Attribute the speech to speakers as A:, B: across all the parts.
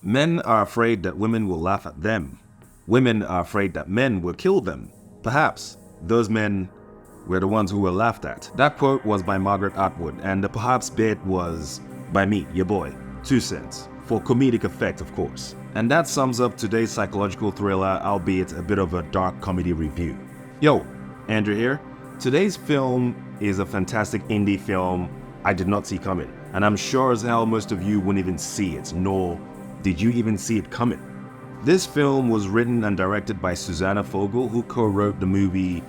A: Men are afraid that women will laugh at them. Women are afraid that men will kill them. Perhaps those men were the ones who were laughed at. That quote was by Margaret Atwood, and the perhaps bit was by me, your boy, 2 cents. For comedic effect, of course. And that sums up today's psychological thriller, albeit a bit of a dark comedy review. Yo, Andrew here. Today's film is a fantastic indie film I did not see coming. And I'm sure as hell most of you wouldn't even see it, nor did you even see it coming. This film was written and directed by Susanna Fogel, who co-wrote the movie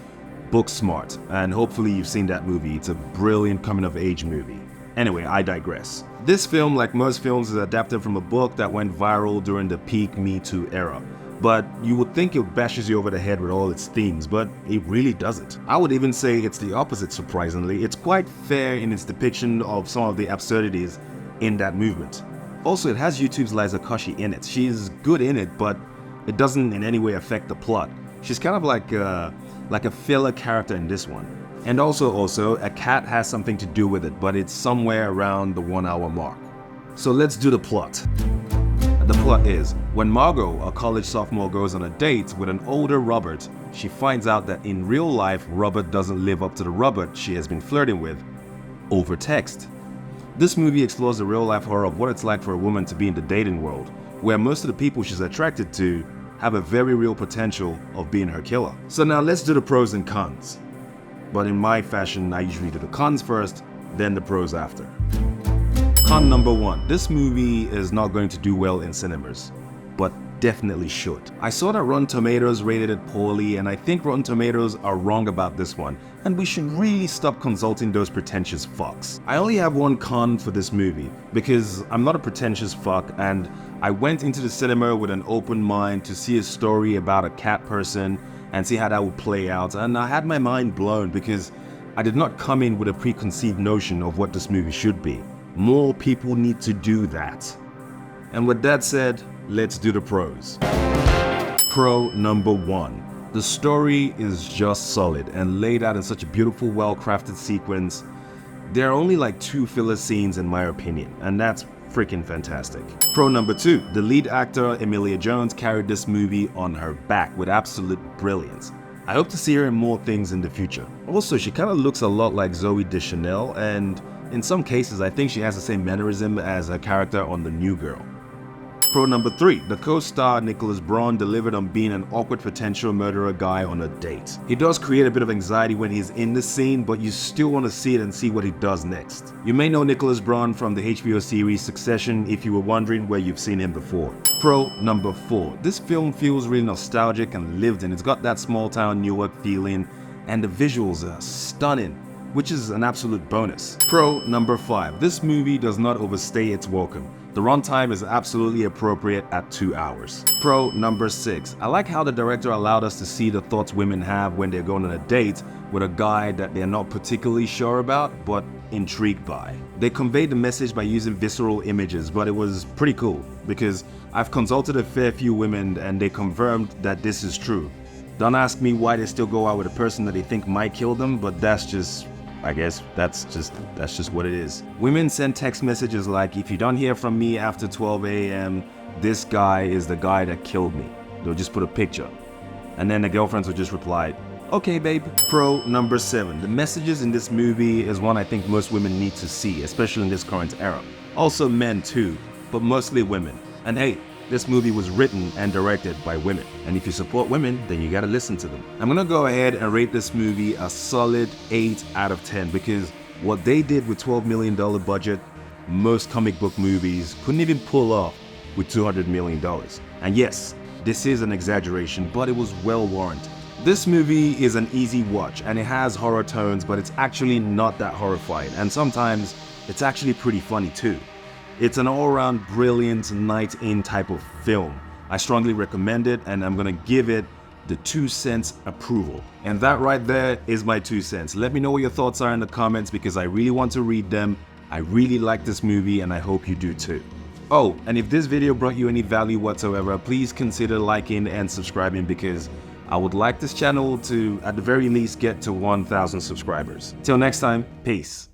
A: Booksmart, and hopefully you've seen that movie. It's a brilliant coming-of-age movie. Anyway, I digress. This film, like most films, is adapted from a book that went viral during the peak Me Too era. But you would think it bashes you over the head with all its themes, but it really doesn't. I would even say it's the opposite, surprisingly. It's quite fair in its depiction of some of the absurdities in that movement. Also, it has YouTube's Liza Koshy in it. She's good in it, but it doesn't in any way affect the plot. She's kind of like a filler character in this one. And also, a cat has something to do with it, but it's somewhere around the 1 hour mark. So let's do the plot. The plot is, when Margot, a college sophomore, goes on a date with an older Robert, she finds out that in real life, Robert doesn't live up to the Robert she has been flirting with over text. This movie explores the real-life horror of what it's like for a woman to be in the dating world, where most of the people she's attracted to have a very real potential of being her killer. So now let's do the pros and cons. But in my fashion, I usually do the cons first, then the pros after. Con number 1. This movie is not going to do well in cinemas, but definitely should. I saw that Rotten Tomatoes rated it poorly, and I think Rotten Tomatoes are wrong about this one, and we should really stop consulting those pretentious fucks. I only have one con for this movie, because I'm not a pretentious fuck, and I went into the cinema with an open mind to see a story about a cat person and see how that would play out, and I had my mind blown because I did not come in with a preconceived notion of what this movie should be. More people need to do that. And with that said, let's do the pros. Pro number 1. The story is just solid and laid out in such a beautiful, well-crafted sequence. There are only like 2 filler scenes in my opinion, and that's freaking fantastic. Pro number 2. The lead actor, Emilia Jones, carried this movie on her back with absolute brilliance. I hope to see her in more things in the future. Also, she kind of looks a lot like Zooey Deschanel, and in some cases, I think she has the same mannerism as her character on The New Girl. Pro number 3. The co-star Nicholas Braun delivered on being an awkward potential murderer guy on a date. He does create a bit of anxiety when he's in the scene, but you still want to see it and see what he does next. You may know Nicholas Braun from the HBO series Succession if you were wondering where you've seen him before. Pro number 4. This film feels really nostalgic and lived in. It's got that small town Newark feeling, and the visuals are stunning, which is an absolute bonus. Pro number 5. This movie does not overstay its welcome. The runtime is absolutely appropriate at 2 hours. Pro number 6. I like how the director allowed us to see the thoughts women have when they're going on a date with a guy that they're not particularly sure about, but intrigued by. They conveyed the message by using visceral images, but it was pretty cool because I've consulted a fair few women and they confirmed that this is true. Don't ask me why they still go out with a person that they think might kill them, but that's just what it is. Women send text messages like, if you don't hear from me after 12 a.m., this guy is the guy that killed me. They'll just put a picture. And then the girlfriends will just reply, okay babe. Pro number 7. The messages in this movie is one I think most women need to see, especially in this current era. Also men too, but mostly women. And hey, this movie was written and directed by women. And if you support women, then you gotta listen to them. I'm gonna go ahead and rate this movie a solid 8 out of 10 because what they did with $12 million budget, most comic book movies couldn't even pull off with $200 million. And yes, this is an exaggeration, but it was well warranted. This movie is an easy watch and it has horror tones, but it's actually not that horrifying. And sometimes it's actually pretty funny too. It's an all-around brilliant night in type of film. I strongly recommend it and I'm gonna give it the 2 cents approval. And that right there is my 2 cents. Let me know what your thoughts are in the comments because I really want to read them. I really like this movie and I hope you do too. Oh, and if this video brought you any value whatsoever, please consider liking and subscribing because I would like this channel to, at the very least, get to 1,000 subscribers. Till next time, peace.